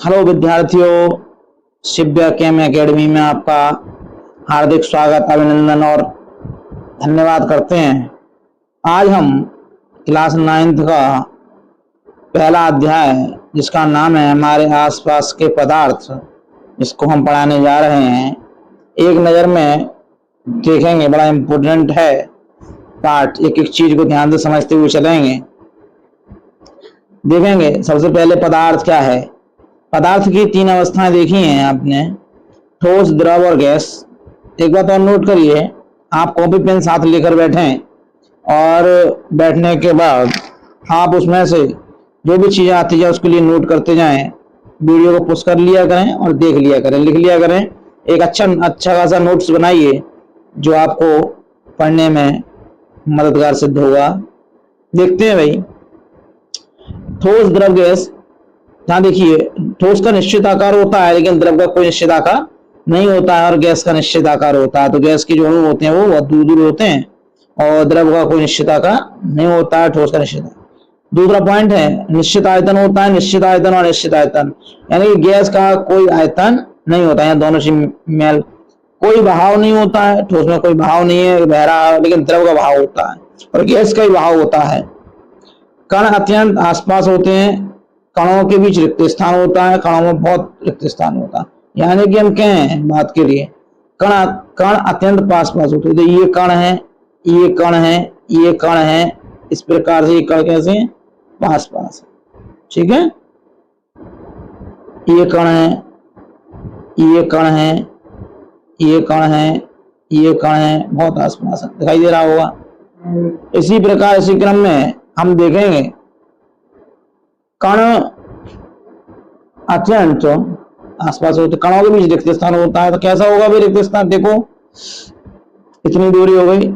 Hello विद्यार्थियों, शिव्या केम academy में आपका हार्दिक स्वागत, अभिनंदन और धन्यवाद करते हैं। आज हम क्लास 9th का पहला अध्याय, जिसका नाम है हमारे आसपास के पदार्थ, जिसको हम पढ़ाने जा रहे हैं, एक नज़र में देखेंगे। बड़ा इम्पोर्टेंट है पार्ट, एक एक चीज को ध्यान से समझते हुए चलेंगे। देखेंगे सबसे पहले पदार्थ क्या है। पदार्थ की 3 अवस्थाएं देखी हैं आपने, ठोस, द्रव और गैस। एक बात और नोट करिए, आप कॉपी पेन साथ लेकर बैठें और बैठने के बाद आप उसमें से जो भी चीज़ें आती जाए उसके लिए नोट करते जाएं। वीडियो को पुश कर लिया करें और देख लिया करें, लिख लिया करें। एक अच्छा खासा नोट्स बनाइए जो आपको पढ़ने में मददगार सिद्ध होगा। देखते हैं भाई, ठोस, द्रव, गैस। यहाँ देखिए, ठोस का निश्चित आकार होता है लेकिन द्रव का कोई निश्चित आकार नहीं होता है, और गैस का निश्चित आकार होता है। तो गैस के जो अणु होते हैं वो बहुत दूर दूर होते हैं, और द्रव का कोई निश्चित आकार नहीं होता है, ठोस का निश्चित। दूसरा पॉइंट है निश्चित आयतन होता है। निश्चित आयतन और निश्चित आयतन, यानी कि गैस का कोई आयतन नहीं होता है, दोनों से मेल। कोई बहाव नहीं होता है, ठोस में कोई बहाव नहीं है, बह रहा, लेकिन द्रव का बहाव होता है और गैस का ही बहाव होता है। कण अत्यंत आसपास होते हैं, कणों के बीच रिक्त स्थान होता है, कणों में बहुत रिक्त स्थान होता है। यानी कि हम कहें बात के लिए, कण अत्यंत पास पास होते हैं। तो ये कण है, ये कण है, ये कण है, इस प्रकार से ये कण कैसे हैं, पास पास। ठीक है, ये कण है, ये कण है, ये कण है, ये कण है, बहुत आस पास दिखाई दे रहा होगा। इसी प्रकार इसी क्रम में हम देखेंगे कण अत्यंत आसपास होते, कणों के बीच रिक्त स्थान होता है। तो कैसा होगा भी रिक्त स्थान? देखो, इतनी दूरी हो गई,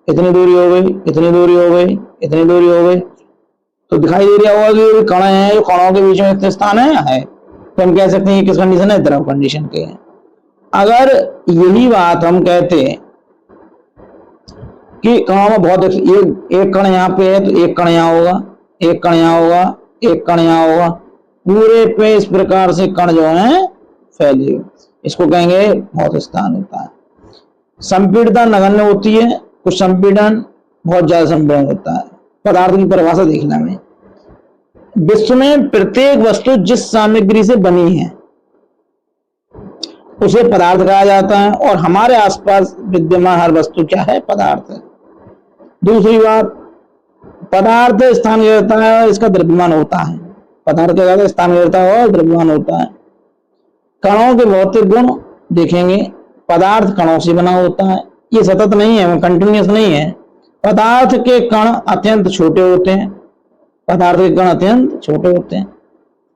इतनी दूरी हो गई, इतनी दूरी हो गई, इतनी दूरी हो गई, तो दिखाई दे रहा होगा कि ये कण है, जो कणों के बीच में रिक्त स्थान है। तो हम कह सकते हैं ये किस कंडीशन है, द्रव कंडीशन के हैं। अगर यही बात हम कहते कि कणों में बहुत एक कण यहाँ पे है तो एक कण यहाँ होगा, एक कण यहाँ होगा, एक कण यहाँ होगा, पूरे पे इस प्रकार से कण जो है फैले, इसको कहेंगे बहुत स्थान होता है। संपीड़ता नगण्य होती है, कुछ संपीड़न बहुत ज्यादा संपीड़न होता है। पदार्थ की परिभाषा देखना में, विश्व में प्रत्येक वस्तु जिस सामग्री से बनी है उसे पदार्थ कहा जाता है, और हमारे आसपास विद्यमान हर वस्तु क्या है, पदार्थ है। दूसरी बात, पदार्थ स्थान घेरता है और इसका द्रव्यमान होता है। पदार्थ का स्थान घेरता है और द्रव्यमान होता है। कणों के भौतिक गुण देखेंगे, पदार्थ कणों से बना होता है, ये सतत नहीं है, कंटिन्यूअस नहीं है। पदार्थ के कण अत्यंत छोटे होते हैं, पदार्थ के कण अत्यंत छोटे होते हैं।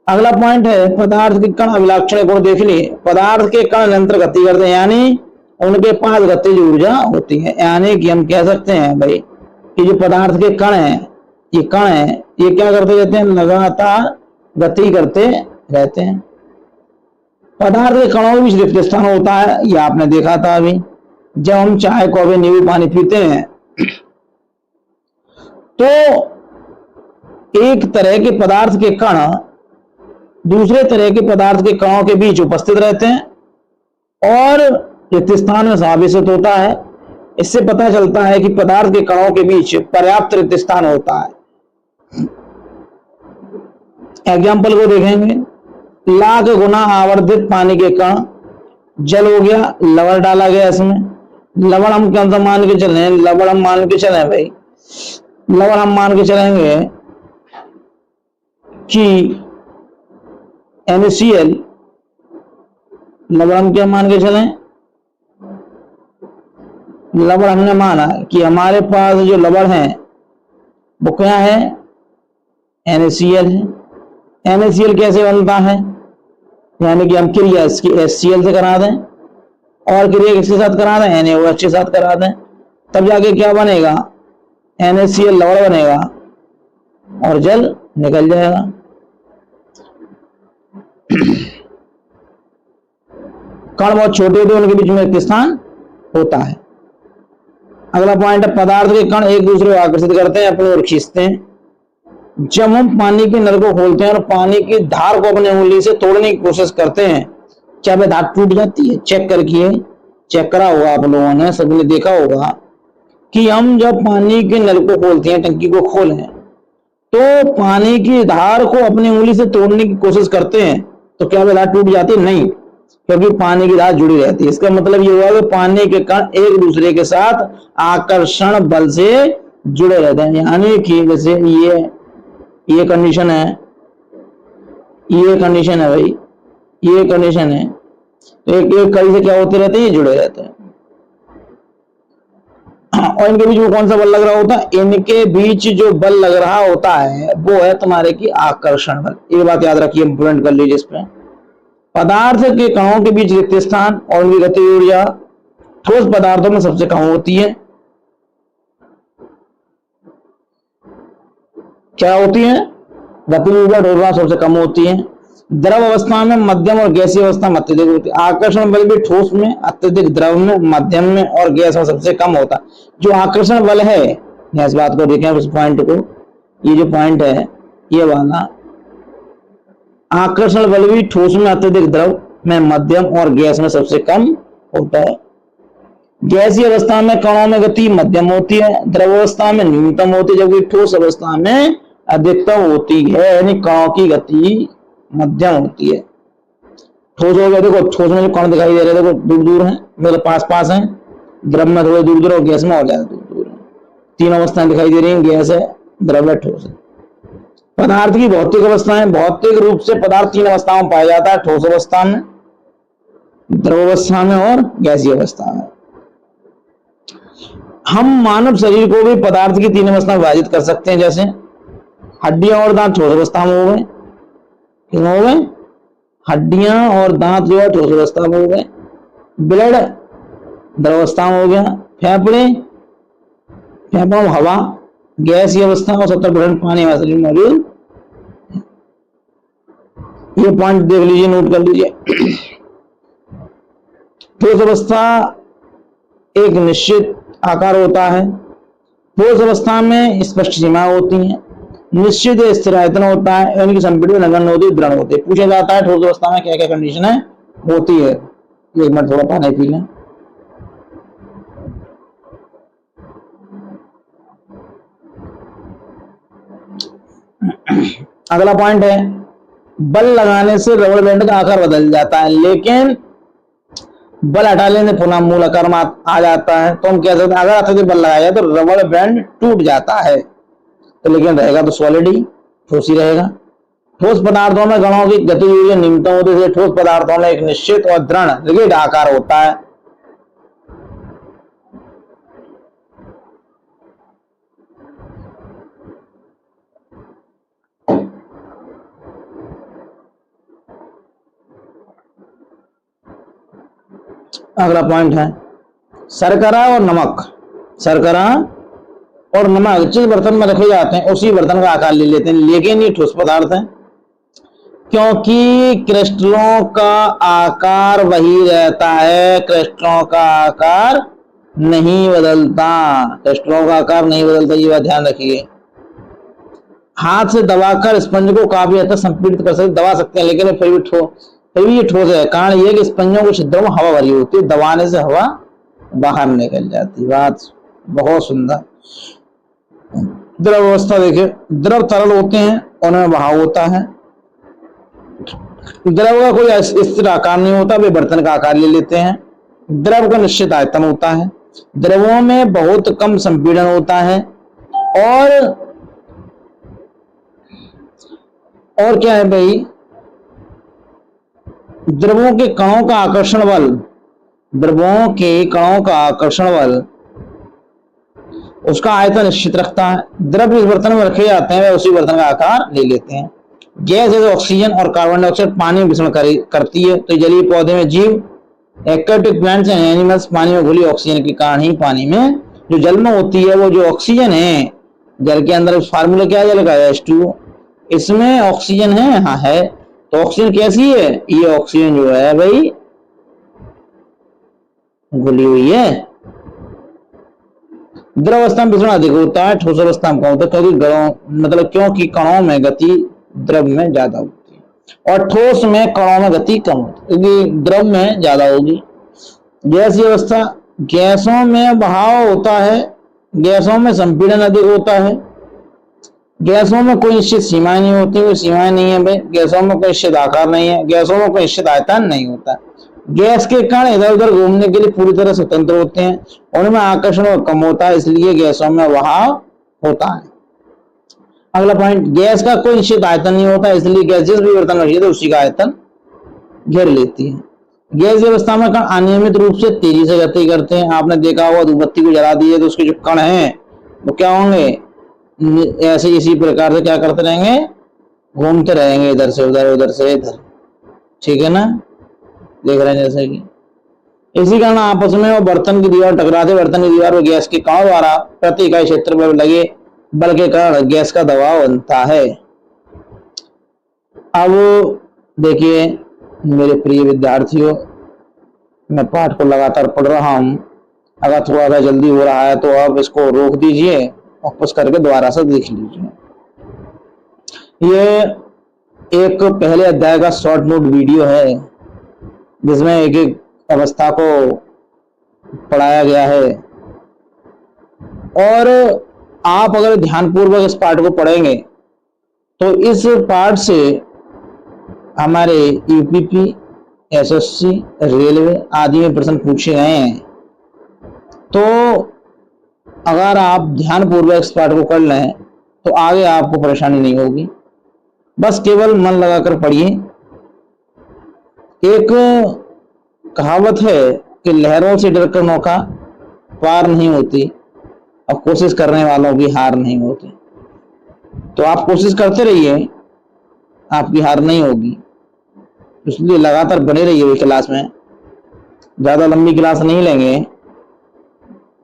अगला पॉइंट है, पदार्थ के कण अभिलाक्षण गुण देख लिए। पदार्थ के कण निरंतर गति करते हैं, यानी उनके पास गतिज ऊर्जा होती है। यानी कि हम कह सकते हैं भाई कि जो पदार्थ के कण है, ये कण है, ये क्या करते रहते हैं, लगातार गति करते रहते हैं। पदार्थ के कणों के बीच रिक्त स्थान होता है, ये आपने देखा था अभी जब हम चाय, कॉफी, नींबू पानी पीते हैं। तो एक तरह के पदार्थ के कण दूसरे तरह के पदार्थ के कणों के बीच उपस्थित रहते हैं और रिक्त स्थान में समावेशित होता है। इससे पता चलता है कि पदार्थ के कणों के बीच पर्याप्त रिक्त स्थान होता है। एग्जाम्पल को देखेंगे, लाख गुना आवर्धित पानी के कण, जल हो गया, लवण डाला गया इसमें। लवण हम कौन सा मान के चले, लवण हम मान के चले भाई, लवण हम मान के चलेंगे कि NaCl, लवण हम क्या मान के चलें, लवण हमने माना कि हमारे पास जो लवण है वो क्या है, NaCl है। NaCl कैसे बनता है, यानी कि हम क्रिया इसकी HCl से करा दें और क्रिया किसके साथ करा दें, NaOH के साथ करा दें, तब जाके क्या बनेगा, NaCl लवण बनेगा और जल निकल जाएगा। कण बहुत छोटे होते हैं, उनके बीच में रिक्त स्थान होता है। अगला पॉइंट है, पदार्थ के कण एक दूसरे को आकर्षित करते हैं, अपनी ओर खींचते हैं। जब हम पानी के नल को खोलते हैं और पानी की धार को अपनी उंगली से तोड़ने की कोशिश करते हैं, क्या वह धार टूट जाती है? चेक करके, चेक करा होगा आप लोगों ने, सबने देखा होगा कि हम जब पानी के नल को खोलते हैं, टंकी को खोलें, तो पानी की धार को अपनी उंगली से तोड़ने की कोशिश करते हैं, तो क्या वह धार टूट जाती है? नहीं, क्योंकि पानी की धार जुड़ी रहती है। इसका मतलब ये हुआ कि पानी के कण एक दूसरे के साथ आकर्षण बल से जुड़े रहते हैं। यानी कि जैसे ये कंडीशन है, ये कंडीशन है भाई, ये कंडीशन है, एक एक कड़ी से क्या होते रहते हैं? ये जुड़े रहते हैं। और इनके बीच में कौन सा बल लग रहा होता है? इनके बीच जो बल लग रहा होता है वो है तुम्हारे की आकर्षण बल। ये बात याद रखिए, इंप्लीमेंट कर लीजिए इस पे। पदार्थ के कणों के बीच रिक्त स्थान और उनकी गति ऊर्जा ठोस पदार्थों में सबसे कम होती है। क्या होती है? गति ऊर्जा ठोस सबसे कम होती है। द्रव अवस्था में, मध्यम और गैसीय अवस्था में अत्यधिक होती है। आकर्षण बल भी ठोस में अत्यधिक, द्रव में, मध्यम में और गैस में सबसे कम होता है। जो आकर्षण बल है, इस बात को देखें, उस पॉइंट को, ये जो पॉइंट है ये वाला, आकर्षण बल भी ठोस में अत्यधिक, द्रव में मध्यम और गैस में सबसे कम होता है। गैसीय अवस्था में कणों में गति मध्यम होती है, द्रव अवस्था में न्यूनतम होती है, जबकि ठोस अवस्था में अधिकतम होती है। यानी कणों की गति मध्यम होती है। ठोस हो गया, देखो ठोस में जो कण दिखाई दे रहे हैं, देखो दूर दूर है, मतलब पास पास है, द्रव में थोड़े दूर दूर और गैस में और ज्यादा दूर दूर है। तीन अवस्थाएं दिखाई दे रही हैं, गैस है, द्रव है, ठोस है। पदार्थ की भौतिक अवस्थाएं, भौतिक रूप से पदार्थ तीन अवस्थाओं में पाया जाता है, ठोस अवस्था में, द्रव अवस्था में और गैसीय अवस्था में। हम मानव शरीर को भी पदार्थ की तीन अवस्था में विभाजित कर सकते हैं, जैसे हड्डियां और दांत ठोस अवस्था में हो गए, किसमें हो गए? हड्डियां और दांत जो है ठोस अवस्था में हो गए। ब्लड द्रव अवस्था में हो गया। फेफड़े, फेफड़ों में हवा गैसीय अवस्था और 70% पानी हमारे शरीर में मौजूद। ये पॉइंट देख लीजिए, नोट कर लीजिए। ठोस अवस्था एक निश्चित आकार होता है। ठोस अवस्था में स्पष्ट सीमाएं होती हैं, निश्चित स्थिर आयतन होता है, इनकी संपीड़ित नगण्य होती है, दृढ़ होती है। पूछा जाता है ठोस अवस्था में क्या क्या कंडीशन है होती है। एक मिनट थोड़ा पानी पी लें। अगला पॉइंट है, बल लगाने से रबड़ बैंड का आकार बदल जाता है, लेकिन बल हटा लेने पुनः मूल आकार में आ जाता है। तो हम कह सकते हैं अगर अत्यधिक बल लगाया जाए तो रबड़ बैंड टूट जाता है, तो लेकिन रहेगा तो सॉलिड ही, ठोस ही रहेगा। ठोस पदार्थों में कणों की गति ऊर्जा न्यूनतम होती है। ठोस पदार्थों में एक निश्चित और दृढ़ रिजिड आकार होता है। अगला पॉइंट है शर्करा और नमक। शर्करा और नमक जिस बर्तन में रखे जाते हैं उसी बर्तन का आकार ले लेते हैं, लेकिन ये ठोस पदार्थ है, क्योंकि क्रिस्टलों का आकार वही रहता है। क्रिस्टलों का आकार नहीं बदलता, क्रिस्टलों का आकार नहीं बदलता, ये बात ध्यान रखिए। हाथ से दबाकर स्पंज को काफी हद तक संपीड़ित कर सकते, दबा सकते हैं, लेकिन फिर भी ये ठोस है। कारण ये कि स्पंजों के छिद्रों में हवा भरी होती है, दबाने से हवा बाहर निकल जाती है। बात बहुत सुंदर। द्रव अवस्था देखिए, द्रव तरल होते हैं, उनमें बहाव होता है। द्रव का कोई स्थिर आकार नहीं होता, वे बर्तन का आकार ले लेते हैं। द्रव का निश्चित आयतन होता है। द्रवों में बहुत कम संपीड़न होता है। और क्या है भाई, द्रवों के कणों का आकर्षण बल, द्रवों के कणों का आकर्षण बल उसका आयतन निश्चित रखता है। द्रव जिस बर्तन में रखे जाते हैं वह उसी बर्तन का आकार ले लेते हैं। गैस जैसे ऑक्सीजन और कार्बन डाइऑक्साइड पानी में मिश्रण करती है, तो जलीय पौधे में जीव, एक्वेटिक प्लांट्स एंड एनिमल्स पानी में घुली ऑक्सीजन के कारण ही पानी में जो जल में होती है वो जो ऑक्सीजन है, जल के अंदर फार्मूला क्या है जल का, H2O, इसमें ऑक्सीजन है, हाँ है। तो ऑक्सीजन कैसी है, ये ऑक्सीजन जो है भाई घुली हुई है। द्रव अवस्था में विसरण अधिक होता है, ठोस अवस्था में कम होता है, क्योंकि कणों में गति द्रव में ज्यादा होती है और ठोस में कणों में गति कम होती है, क्योंकि द्रव में ज्यादा होगी। गैसीय अवस्था, गैसों में बहाव होता है, गैसों में संपीड़न अधिक होता है, गैसों में कोई निश्चित सीमाएं नहीं होती, कोई सीमाएं नहीं है भाई, गैसों में कोई निश्चित आकार नहीं है, गैसों में कोई निश्चित आयतन नहीं होता। गैस के कण इधर उधर घूमने के लिए पूरी तरह स्वतंत्र होते हैं, उनमें आकर्षण कम होता है, इसलिए गैसों में बहाव होता है। अगला पॉइंट, गैस का कोई निश्चित आयतन नहीं होता, इसलिए गैस जिस भी बर्तन में रखी है तो उसी का आयतन घेर लेती है। गैस अवस्था में कण अनियमित रूप से तेजी से गति करते हैं। आपने देखा होगा धूपबत्ती को जला दिए तो उसके जो कण हैं वो क्या होंगे, ऐसे इसी प्रकार से क्या करते रहेंगे, घूमते रहेंगे इधर से उधर, उधर से इधर, ठीक है ना, देख रहे हैं जैसे कि। इसी कारण आपस में वो बर्तन की दीवार टकराते, बर्तन की दीवार और गैस के कणों द्वारा प्रति इकाई क्षेत्र पर लगे बल के कारण गैस का दबाव बनता है। अब देखिए मेरे प्रिय विद्यार्थियों, मैं पाठ को लगातार पढ़ रहा हूं, अगर थोड़ा सा जल्दी हो रहा है तो आप इसको रोक दीजिए, वापस करके दोबारा से देख लीजिए। ये एक पहले अध्याय का शॉर्ट नोट वीडियो है जिसमें एक एक अवस्था को पढ़ाया गया है, और आप अगर ध्यानपूर्वक इस पाठ को पढ़ेंगे तो इस पाठ से हमारे यूपीपी, एसएससी, रेलवे आदि में प्रश्न पूछे गए हैं। तो अगर आप ध्यानपूर्वक इस पाठ को कर लें तो आगे आपको परेशानी नहीं होगी, बस केवल मन लगाकर पढ़िए। एक कहावत है कि लहरों से डरकर नौका पार नहीं होती और कोशिश करने वालों की हार नहीं होती। तो आप कोशिश करते रहिए, आपकी हार नहीं होगी, इसलिए लगातार बने रहिए क्लास में। ज्यादा लंबी क्लास नहीं लेंगे,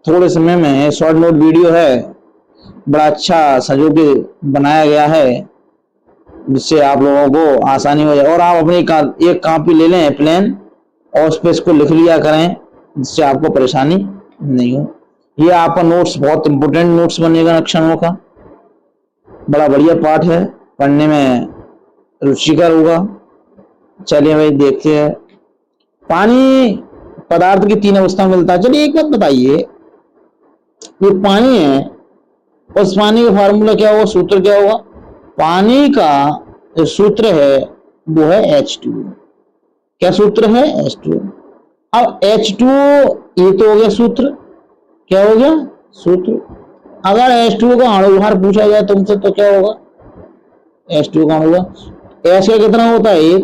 थोड़े समय में। शॉर्ट नोट वीडियो है, बड़ा अच्छा संजो के बनाया गया है जिससे आप लोगों को आसानी हो जाए। और आप अपनी एक कॉपी ले लें प्लेन और उस पर इसको लिख लिया करें, जिससे आपको परेशानी नहीं हो। ये आपका नोट्स बहुत इंपोर्टेंट नोट्स बनेगा लक्षणों का, बड़ा बढ़िया पाठ है, पढ़ने में रुचिकर होगा। चलिए भाई देखते हैं। पानी पदार्थ की तीन अवस्था में मिलता है। चलिए एक बात बताइए, ये पानी है, उस पानी का फार्मूला क्या होगा, सूत्र क्या होगा? पानी का जो सूत्र है वो है H2O। क्या सूत्र है? H2O। अब H2O ये तो हो गया सूत्र, क्या हो गया? सूत्र। अगर H2O का अणु भार पूछा जाए तुमसे तो क्या होगा? H2O का अणु भार H का कितना होता है? 1।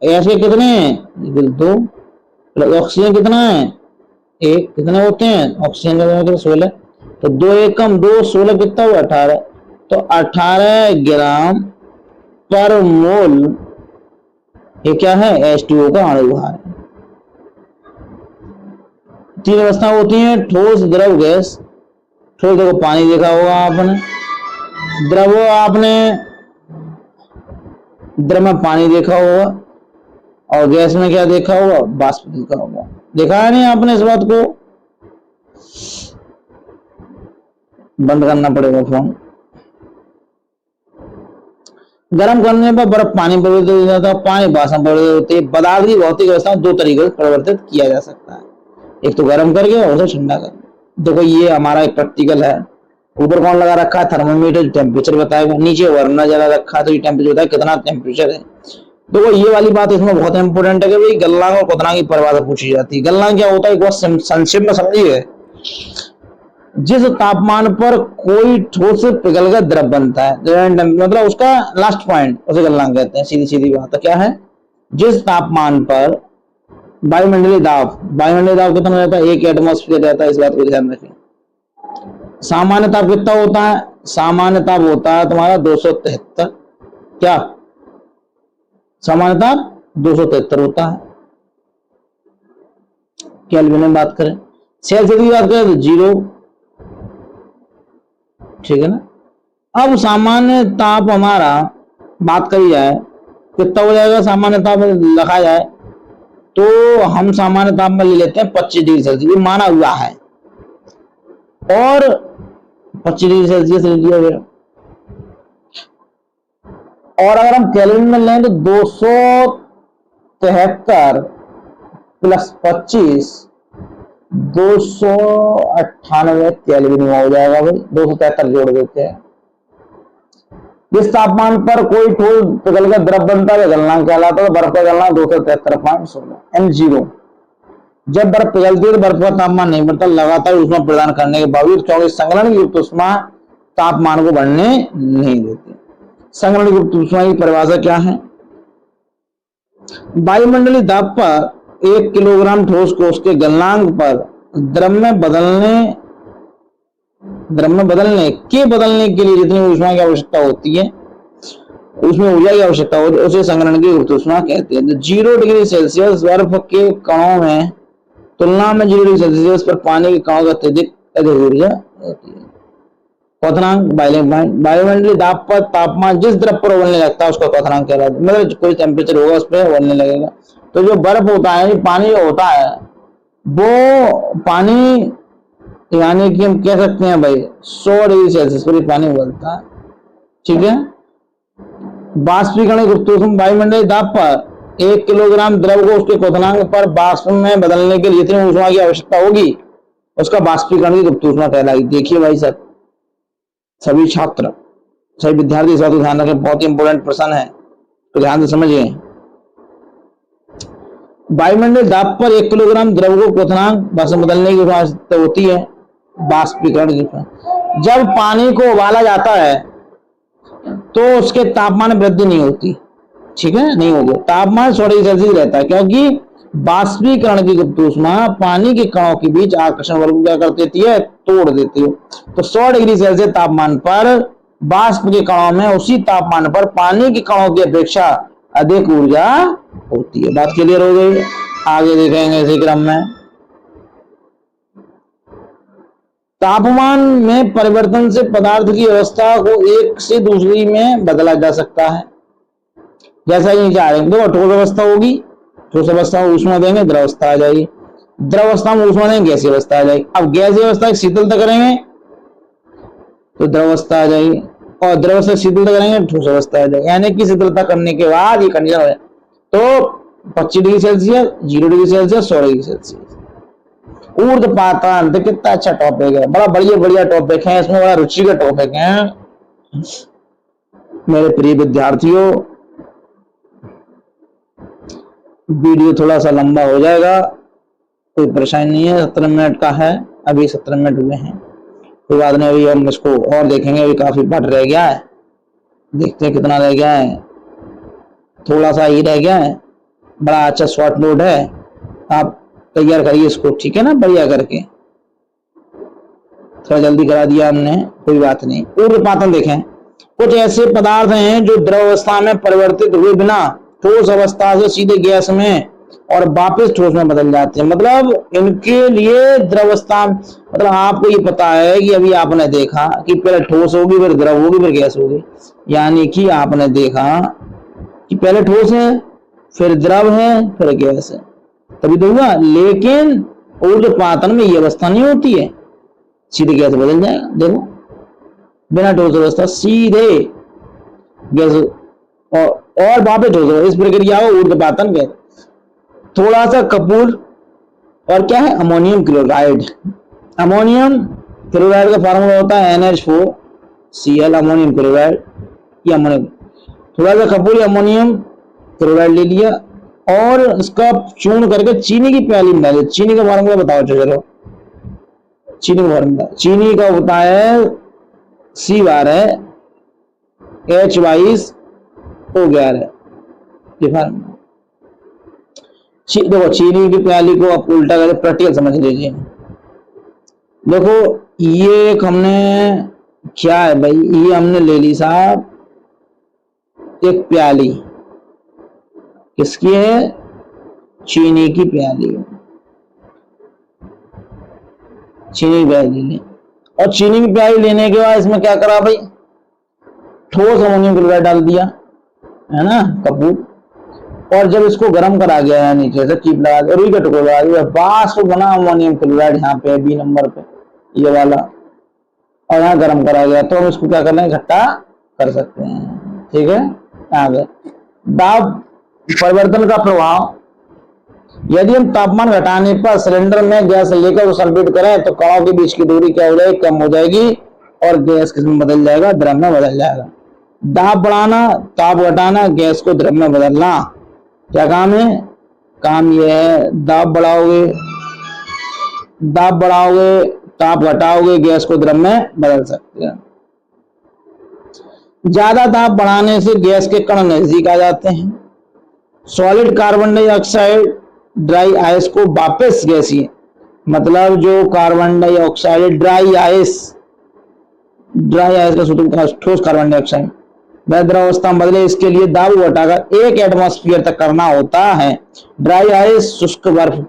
H के कितने हैं? 2। प्लस ऑक्सीजन कितना है? 1। कितने होते हैं ऑक्सीजन के? 16। तो 2 1 कम 2, 16 कितना हुआ? 18। तो 18 ग्राम पर मोल ये क्या है? H2O का अणु भार है। तीन अवस्था होती हैं, ठोस, द्रव, गैस। ठोस देखो पानी देखा होगा आपने, द्रव आपने द्रव में पानी देखा होगा, और गैस में क्या देखा होगा? वाष्प देखा होगा। देखा है नहीं आपने? इस बात को बंद करना पड़ेगा फोन। गर्म करने पर बर्फ पानी परिवर्तित हो जाता है, पानी वाष्प में परिवर्तित होती है। पदार्थ की भौतिक अवस्था दो तरीकों से परिवर्तित किया जा सकता है, एक तो गर्म करके और ठंडा करके। देखो ये हमारा एक प्रैक्टिकल है। ऊपर कौन लगा रखा है? थर्मोमीटर, टेम्परेचर बताएगा। नीचे वरना जला रखा है तो ये टेम्परेचर बताएगा कितना टेम्परेचर है। देखो ये वाली बात इसमें बहुत इंपोर्टेंट है कि भाई गलनांक और क्वथनांक की परिभाषा पूछी जाती है। गलनांक क्या होता है? एक बार संक्षेप में समझिए, जिस तापमान पर कोई ठोस पिघलकर द्रव बनता है, मतलब उसका लास्ट पॉइंट, उसे गलनांक कहते हैं। सीधी सीधी बात है। क्या है? जिस तापमान पर वायुमंडलीय दाब कितना रहता है? 1 एटमॉस्फेयर रहता है, इस बात को ध्यान रखें। सामान्य ताप कितना होता है? सामान्य ताप होता है तुम्हारा 273। क्या सामान्य ताप? 273 होता है। केल्विन में बात करें, सेल्सियस की बात करें तो 0, ठीक है ना। अब सामान्य ताप हमारा बात करी जाए कितना हो जाएगा? सामान्य ताप लिखा जाए तो हम सामान्य ताप में ले लेते हैं 25 डिग्री सेल्सियस, माना हुआ है। और 25 डिग्री सेल्सियस लिया गया। और अगर हम केल्विन में लें तो 273 प्लस 25 298 केल्विन हुआ हो जाएगा भाई। 273 जोड़ देते हैं। जिस तापमान पर कोई ठोस पिघलकर द्रव बनता है गलनांक कहलाता है। बर्फ का गलनांक 273.16 M0। जब बर्फ पिघलती है तो बर्फ का तापमान नहीं बढ़ता, लगातार ऊष्मा प्रदान करने के बावजूद, क्योंकि संघनन की गुप्त ऊष्मा तापमान को बढ़ने नहीं देती। संघनन की गुप्त ऊष्मा की परिभाषा क्या है? वायुमंडलीय दाब पर 1 किलोग्राम ठोस को उसके गलनांक पर द्रव में बदलने के लिए जितनी ऊष्मा की आवश्यकता होती है, उसमें ऊर्जा की आवश्यकता होती है, उसे संघनन की गुप्त ऊष्मा कहते हैं। 0 डिग्री सेल्सियस बर्फ के कणों में तुलना में 0 डिग्री सेल्सियस पर पानी के कणों का अत्यधिक ऊर्जा होती है। क्वथनांक वायुमंडलीय दाब पर तापमान जिस द्रव पर उबलने लगता है उसका क्वथनांक कहलाता है। मतलब कोई टेम्परेचर होगा उस पर उबलने लगेगा। तो जो बर्फ होता है, पानी होता है, वो पानी यानी कि हम कह सकते हैं भाई 100 डिग्री सेल्सियस पर पानी उबलता है। ठीक है। बाष्पीकरण गुप्त ऊष्मा वायुमंडलीय दाब पर 1 किलोग्राम द्रव को उसके क्वथनांक पर बाष्प में बदलने के लिए जितनी ऊष्मा की आवश्यकता होगी उसका बाष्पीकरण की गुप्त ऊष्मा कहलाएगी। देखिए भाई साहब, सभी छात्र, सभी विद्यार्थी इस बात को ध्यान रखें, बहुत ही इंपॉर्टेंट प्रश्न है, तो ध्यान से समझिए। वायुमंडलीय दाब पर 1 किलोग्राम द्रव को क्वथनांक बाष्प में बदलने की आवश्यकता होती है बाष्पीकरण की। जब पानी को उबाला जाता है तो उसके तापमान में वृद्धि नहीं होती। ठीक है, नहीं होगी। तापमान 100 डिग्री सेल्सियस रहता है, क्योंकि बाष्पीकरण की गुप्त ऊष्मा पानी के कणों के बीच आकर्षण बल को क्या कर देती है? तोड़ देती है। तो 100 डिग्री सेल्सियस तापमान पर बाष्प के कणों में उसी तापमान पर पानी के कणों की अपेक्षा अधिक ऊर्जा होती है। बात क्लियर हो गई? आगे देखेंगे इसी क्रम में। तापमान में परिवर्तन से पदार्थ की अवस्था को एक से दूसरी में बदला जा सकता है। जैसा कि चाह रहे हैं, देखो ठोस अवस्था होगी, ठोस अवस्था में ऊष्मा देंगे, द्रव अवस्था आ जाएगी। द्रव अवस्था में ऊष्मा देंगे, गैसीय अवस्था आ जाएगी। अब गैसीय अवस्था की शीतलता करेंगे तो द्रव अवस्था आ जाएगी, और द्रव अवस्था शीतलता करेंगे ठोस अवस्था आ जाएगी। यानी कि शीतलता करने के बाद ये कंडीशन हो जाए तो 25 degree Celsius, 0 degree Celsius, 100 degree Celsius. ऊर्ध्वपातन, तो कितना अच्छा टॉपिक है, बड़ा बढ़िया टॉपिक है, इसमें बड़ा रुचि का टॉपिक है। मेरे प्रिय विद्यार्थियों, वीडियो थोड़ा सा लंबा हो जाएगा, कोई परेशानी नहीं है। 17 मिनट का है, अभी 17 मिनट हुए हैं, कोई बात नहीं। अभी हम इसको और देखेंगे, अभी काफी पार्ट रह गया है, देखते हैं कितना रह गया है। थोड़ा सा ही रह गया है, बड़ा अच्छा शॉर्ट नोट है, आप तैयार करिए इसको, ठीक है ना, बढ़िया करके। थोड़ा जल्दी करा दिया हमने, कोई बात नहीं। ऊर्ध्वपातन देखें, कुछ ऐसे पदार्थ हैं जो द्रव अवस्था में परिवर्तित हुए बिना ठोस अवस्था से सीधे गैस में और वापस ठोस में बदल जाते हैं। मतलब इनके लिए द्रव अवस्था, मतलब आपको ये पता है कि अभी आपने देखा कि पहले ठोस होगी, फिर द्रव होगी, फिर गैस होगी। यानी कि आपने देखा कि पहले ठोस है, फिर द्रव है, फिर गैस है, तभी तो हुआ। लेकिन ऊर्ध्वपातन में ये अवस्था नहीं होती है, सीधे गैस बदल जाएगा। देखो, बिना ठोस अवस्था सीधे गैस और वापस ठोस, इस प्रक्रिया को ऊर्ध्वपातन कहते हैं। थोड़ा सा कपूर और क्या है? Ammonium chloride. अमोनियम क्लोराइड का फार्मूला होता है NH4Cl, अमोनियम क्लोराइड या अमोनियम। थोड़ा सा कपूर अमोनियम क्लोराइड ले लिया और इसका चूर्ण करके चीनी की प्याली में डाल। चीनी का फार्मूला बताओ चलो। चीनी का फार्मूला, चीनी का होता है C12 है, H22O11 ये फार्मूला। देखो, चीनी की प्याली को आप उल्टा करके प्रैक्टिकल समझ लीजिए। देखो, ये एक हमने क्या है भाई, ये हमने ले ली साहब एक प्याली, किसकी है? चीनी की प्याली। चीनी की प्याली ले, और चीनी की प्याली लेने के बाद इसमें क्या करा भाई? ठोस अमोनियम क्लोराइड डाल दिया, है ना, कपूर। और जब इसको गर्म करा गया है नीचे से कीप लगा दिया, रुई का टुकड़ा लगा दिया, वाष्प बना अमोनियम क्लोराइड। यहाँ पे B नंबर पे ये वाला और यहाँ गर्म करा गया, तो हम इसको क्या कर लेंगे, इकट्ठा कर सकते हैं। ठीक है, आगे दाब परिवर्तन का प्रभाव। यदि हम तापमान घटाने पर सिलेंडर में गैस लेकर उसे संपीड़ित करें तो कणों के बीच की दूरी क्या हो जाएगी, कम हो जाएगी और गैस किस में बदल जाएगा, द्रव में बदल जाएगा। दाब बढ़ाना, ताप घटाना, गैस को द्रव में बदलना, क्या काम है, काम यह है। दाब बढ़ाओगे, ताप घटाओगे, गैस को द्रव में बदल सकते हैं। ज्यादा ताप बढ़ाने से गैस के कण नजदीक आ जाते हैं। Solid carbon dioxide dry ice को वापस गैसीय, मतलब जो कार्बन डाइऑक्साइड ड्राई आइस का सूत्र ठोस कार्बन डाइऑक्साइड वह द्रवावस्था में बदले, इसके लिए दाब घटाकर 1 एटमॉस्फेयर तक करना होता है। ड्राई आइस शुष्क बर्फ,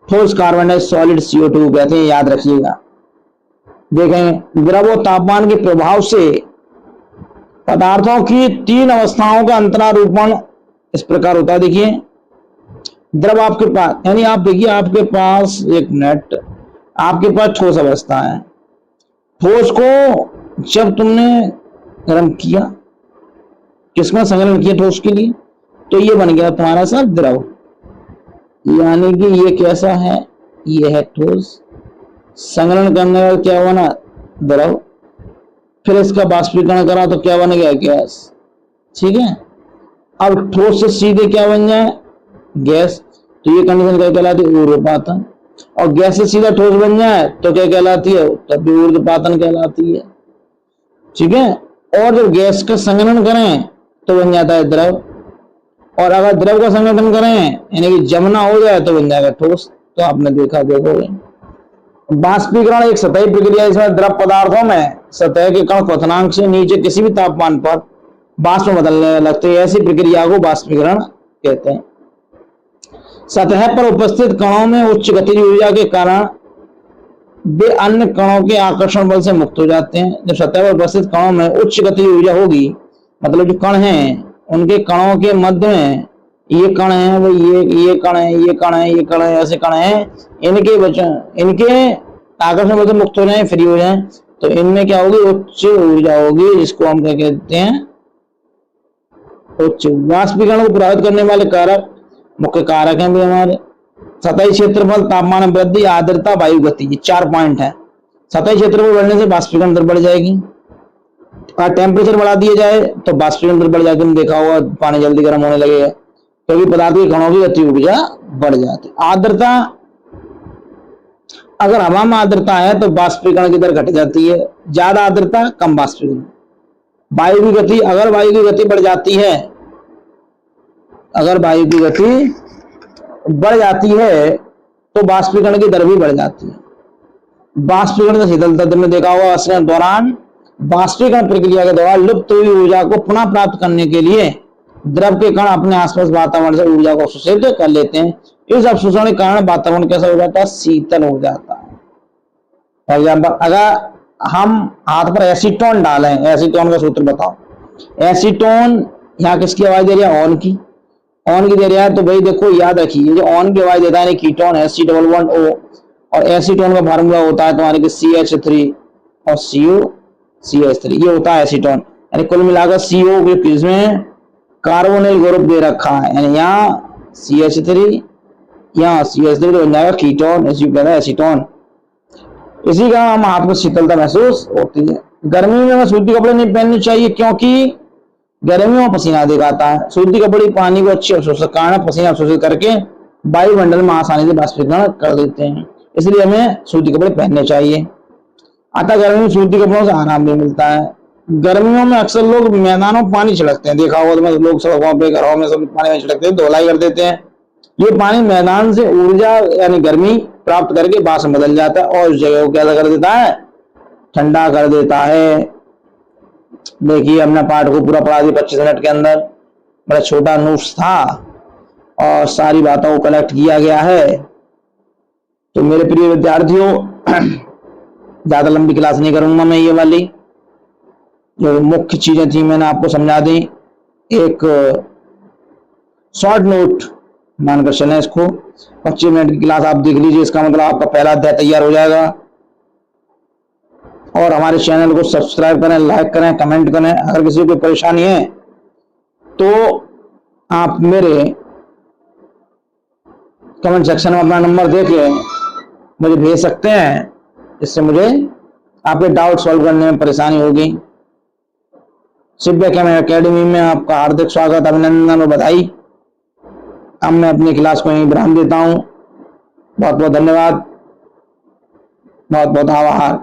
ठोस कार्बन डाइऑक्साइड सॉलिड CO2 कहते हैं, याद रखिएगा। देखें, द्रव और तापमान के प्रभाव से पदार्थों की 3 अवस्थाओं का अंतरारूपण इस प्रकार होता है। देखिए, द्रव आपके पास, यानी आप देखिए आपके पास, एक मिनट, आपके पास ठोस अवस्था है। ठोस को जब तुमने गर्म किया, किसमें संग्रहण किया ठोस के लिए, तो ये बन गया तुम्हारा सा द्रव, यानी कि ये कैसा है, ये है ठोस। संग्रहण करने का क्या बना, द्रव। फिर इसका बाष्पीकरण करा तो क्या बन गया, गैस। ठीक है, अब ठोस से सीधे क्या बन जाए, गैस, तो ये कंडीशन क्या कहलाती है, ऊर्ध्वपातन। और गैस से सीधा ठोस बन जाए तो क्या कहलाती है, तब भी ऊर्ध्वपातन कहलाती है। ठीक है, और जब गैस का संघनन करें तो बन जाता है द्रव, और अगर द्रव का संघनन करें यानी कि जमना हो जाए तो बन जाएगा ठोस। तो आपने देखा, देखोगे। बाष्पीकरण एक सतही प्रक्रिया, इसमें द्रव पदार्थों में सतह के कण क्वथनांक से नीचे किसी भी तापमान पर वाष्प में बदलने लगते हैं, ऐसी प्रक्रिया को बाष्पीकरण कहते हैं। सतह पर उपस्थित कणों में उच्च गतिज ऊर्जा के कारण वे अन्य कणों के आकर्षण बल से मुक्त हो जाते हैं। जब सतह पर उपस्थित कणों में उच्च गतिज ऊर्जा होगी, मतलब जो कण हैं उनके कणों के मध्य में ये कण है, वो ये कण है, ये कण है, ये कण है, ऐसे कण है, इनके आकर्षण बल से मुक्त हो जाए, फ्री हो जाए, तो इनमें क्या होगी, उच्च ऊर्जा होगी, जिसको हम क्या कहते हैं, उच्च। वाष्पीकरण को प्रभावित करने वाले कारक, मुख्य कारक हैं भी हमारे, सतही क्षेत्रफल, तापमान में वृद्धि, आर्द्रता, वायु गति, ये 4 पॉइंट है। सतही क्षेत्रफल बढ़ने से बाष्पीकरण दर बढ़ जाएगी, और टेम्परेचर बढ़ा दिया जाए तो बाष्पीकरण दर बढ़ जाएगी। तुमने देखा होगा पानी जल्दी गर्म होने लगेगा, क्योंकि पदार्थ के कणों की गति ऊर्जा बढ़ जाती है। आर्द्रता, अगर हवा में आर्द्रता है तो बाष्पीकरण की दर घट जाती है, ज्यादा आर्द्रता कम बाष्पीकरण। वायु की गति, अगर वायु की गति बढ़ जाती है, अगर वायु की गति बढ़ जाती है तो बाष्पीकरण की दर भी बढ़ जाती है। बाष्पीकरण से शीतलता, तुमने देखा होगा असंगन दौरान बाष्पीकरण प्रक्रिया के दौरान लुप्त हुई ऊर्जा को पुनः प्राप्त करने के लिए द्रव के कण अपने आसपास वातावरण से ऊर्जा को अवशोषित कर लेते हैं। इस अवशोषण के कारण वातावरण कैसा हो जाता है, शीतल हो जाता है। फॉर एग्जाम्पल, अगर हम हाथ पर एसीटोन डालें, एसीटोन का सूत्र बताओ। एसीटोन यहाँ किसकी आवाज दे रही है, ऑन की, ऑन की दे रहा है, तो भाई देखो याद रखिए, जो ऑन की आवाज देता है कीटोन है C11O, और एसीटोन का फार्मूला होता है तुम्हारे CH3 और COCH3, ये होता है एसीटोन। यानी कुल मिलाकर CO इसमें कार्बोनिल ग्रुप दे रखा है, यानी यहाँ CH3, यहाँ CH3, तो बन जाएगा कीटोन, इसी को कहता है एसीटोन। इसी का हम हाथ में शीतलता महसूस होती है। गर्मी में हमें सूती कपड़े नहीं पहनने चाहिए, क्योंकि गर्मियों में पसीना अधिक आता है। सूती कपड़े पानी को अच्छे अवशोषक कारण पसीना अवशोषित करके वायुमंडल में आसानी से बाष्पीकरण कर देते हैं, इसलिए हमें सूती कपड़े पहनने चाहिए। अतः गर्मी में सूती कपड़ों से आराम भी मिलता है। गर्मियों में अक्सर लोग मैदानों में पानी छिड़कते हैं, देखा होगा तो लोग सड़कों पे, घरों में सब पानी में छिड़कते हैं, धुलाई कर देते हैं। ये पानी मैदान से ऊर्जा यानी गर्मी प्राप्त करके वाष्प में बदल जाता है और उस जगह को क्या कर देता है, ठंडा कर देता है। देखिए हमने पाठ को पूरा पढ़ा दिया 25 मिनट के अंदर, बड़ा छोटा नोट्स था और सारी बातों को कलेक्ट किया गया है। तो मेरे प्रिय विद्यार्थियों, ज्यादा लंबी क्लास नहीं करूंगा मैं, ये वाली जो मुख्य चीजें थी मैंने आपको समझा दी। एक शॉर्ट नोट मानकर चलें इसको, 25 मिनट की क्लास आप देख लीजिए, इसका मतलब आपका पहला अध्याय तैयार हो जाएगा। और हमारे चैनल को सब्सक्राइब करें, लाइक करें, कमेंट करें। अगर किसी को परेशानी है तो आप मेरे कमेंट सेक्शन में अपना नंबर दे के मुझे भेज सकते हैं, इससे मुझे आपके डाउट सॉल्व करने में परेशानी होगी। शिव्या कैमरा एकेडमी में आपका हार्दिक स्वागत, अभिनंदन और बधाई। अब मैं अपनी क्लास को यहीं विराम देता हूं। बहुत बहुत धन्यवाद, बहुत बहुत आभार।